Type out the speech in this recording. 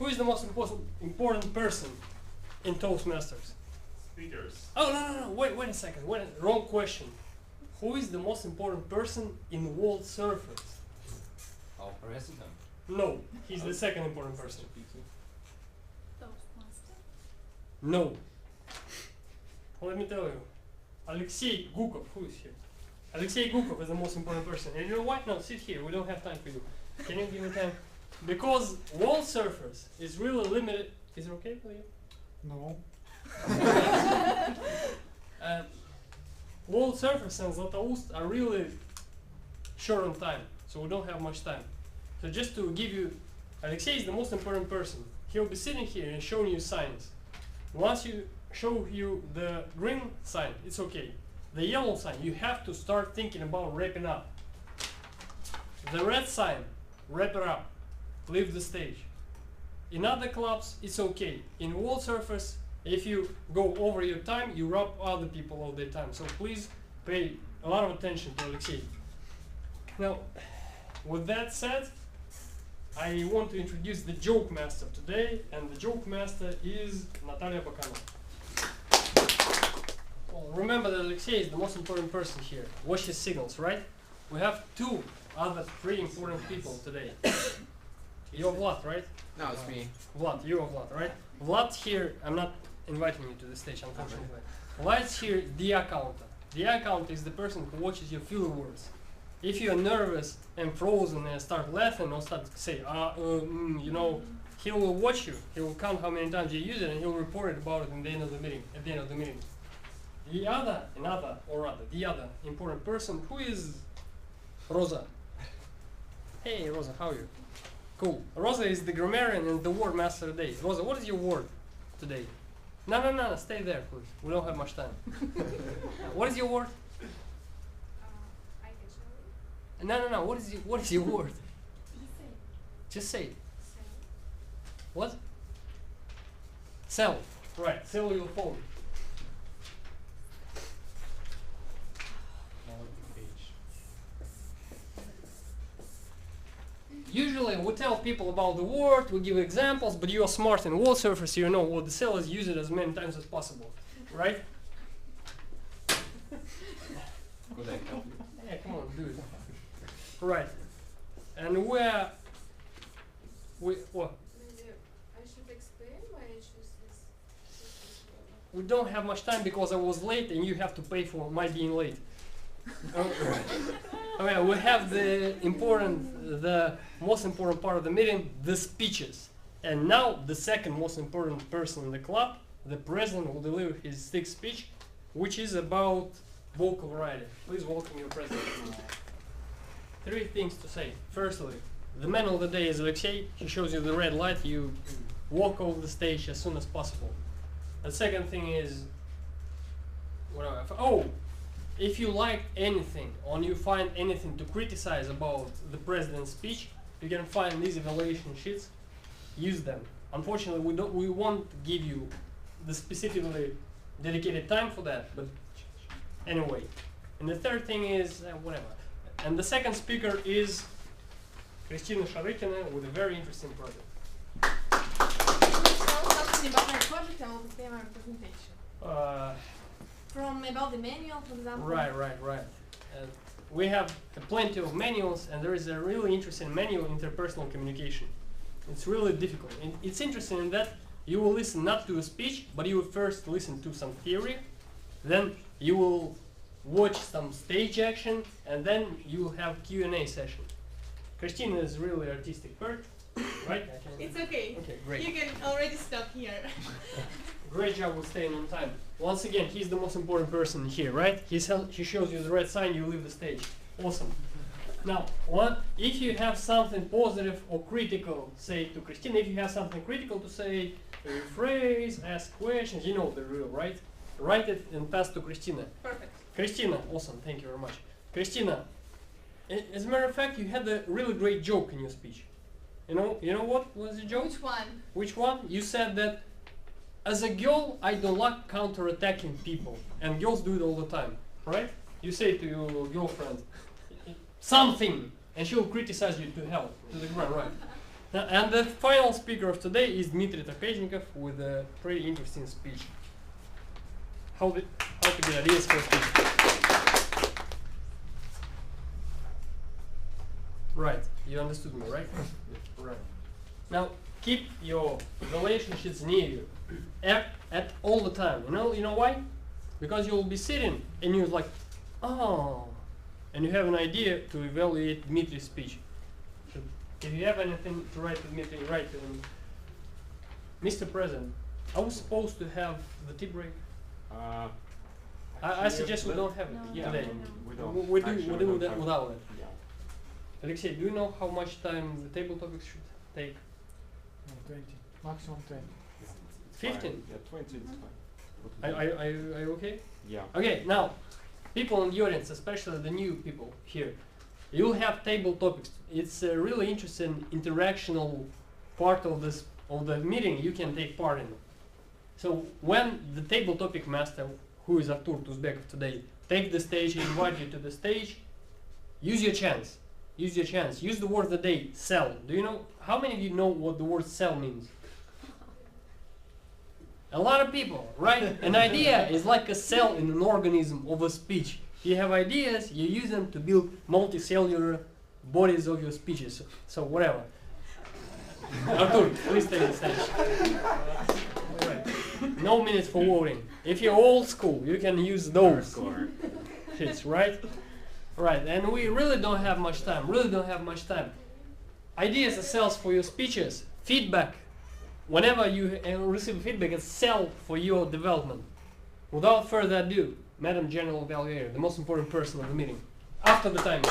Who is the most important person in Toastmasters? Speakers. Oh, no. Wait a second. Wrong question. Who is the most important person in WorldSurfers? Our president. No, he's the second important person. Toastmaster. No. Let me tell you. Alexei Gukov, who is here? Alexei Gukov is the most important person. And you know what? No, sit here. We don't have time for you. Can you give me time? Because WorldSurfers is really limited. Is it okay for you? No. WorldSurfers and Zlatoust are really short on time, so we don't have much time. So just to give you, Alexei is the most important person. He'll be sitting here and showing you signs. Once you show you the green sign, it's okay. The yellow sign, you have to start thinking about wrapping up. The red sign, wrap it up, leave the stage. In other clubs, it's okay. In WorldSurfers, if you go over your time, you rob other people all their time. So please pay a lot of attention to Alexei. Now, with that said, I want to introduce the joke master today, and the joke master is Natalia Bakanova. Well, remember that Alexei is the most important person here. Watch his signals, right? We have two other pretty important people today. You're Vlad, right? No, it's me. Vlad, you're Vlad, right? Vlad here, I'm not inviting you to the stage, unfortunately. Vlad's here, the accountant. The accountant is the person who watches your filler words. If you're nervous and frozen and start laughing or start to say, you know, he will watch you. He will count how many times you use it and he'll report it about it in the end of the meeting, at the end of the meeting. The other important person, who is Rosa. Hey, Rosa, how are you? Cool. Rosa is the grammarian and the word master today. Rosa, what is your word today? No, stay there, please. We don't have much time. What is your word? I can show you. No. What is your word? Just say it. What? Sell. Right. Sell your phone. Usually we tell people about the word, we give examples, but you are smart in WorldSurfers, so you know what the sell is, use it as many times as possible, right? Could I help you? Yeah, come on, do it. Right. And what? Maybe I should explain why I choose this. We don't have much time because I was late and you have to pay for my being late. Okay, we have the most important part of the meeting, the speeches. And now the second most important person in the club, the president, will deliver his sixth speech, which is about vocal variety. Please welcome your president. 3 things to say. Firstly, the man of the day is Alexei. He shows you the red light. You walk off the stage as soon as possible. The second thing is, if you like anything or you find anything to criticize about the president's speech, you can find these evaluation sheets. Use them. Unfortunately, we won't give you the specifically dedicated time for that, but anyway. And the third thing is whatever. And the second speaker is Kristina Sharikina with a very interesting project. Something about my project, I will prepare my presentation. From about the manual, for example. Right. We have plenty of manuals, and there is a really interesting manual, interpersonal communication. It's really difficult. And it's interesting in that you will listen not to a speech, but you will first listen to some theory, then you will watch some stage action, and then you will have Q&A session. Christina is really artistic part, right? It's okay. Okay, great. You can already stop here. Great job with staying on time. Once again, he's the most important person here, right? He shows you the red sign, you leave the stage. Awesome. Now, if you have something positive or critical, say to Christina. If you have something critical to say, rephrase, ask questions, you know the rule, right? Write it and pass to Christina. Perfect. Christina, awesome, thank you very much. Christina, as a matter of fact, you had a really great joke in your speech. You know what was the joke? Which one? Which one? You said that as a girl, I don't like counter-attacking people, and girls do it all the time, right? You say to your girlfriend something, and she'll criticize you to hell, to the ground, right? And the final speaker of today is Dmitry Topechnikov with a pretty interesting speech. How to get ideas for a speech. Right, you understood me, right? Right. Now keep your relationships near you at all the time. You know why? Because you'll be sitting and you're like, oh, and you have an idea to evaluate Dmitry's speech. So if you have anything to write to Dmitry, write to him. Mr. President, are we supposed to have the tea break? I suggest we don't have it today. We don't. We Actually, do we that don't without it. Yeah. Alexei, do you know how much time the table topics should take? 20, maximum 20. 15? Yeah, 20 is fine. Are you okay? Yeah. Okay, now, people in the audience, especially the new people here, you'll have table topics. It's a really interesting interactional part of the meeting you can take part in. So when the table topic master, who is Artur Tuzbekov today, take the stage and invite you to the stage, use your chance. Use your chance. Use the word of the day, sell. Do you know, how many of you know what the word sell means? A lot of people, right? An idea is like a cell in an organism of a speech. You have ideas, you use them to build multicellular bodies of your speeches. So whatever. Artur, please take the stage. Alright. No minutes for voting. If you're old school, you can use those sheets, right? Right, and we really don't have much time. Ideas are cells for your speeches. Feedback. Whenever you receive feedback, it's cell for your development. Without further ado, Madam General Evaluator, the most important person of the meeting. After the timer.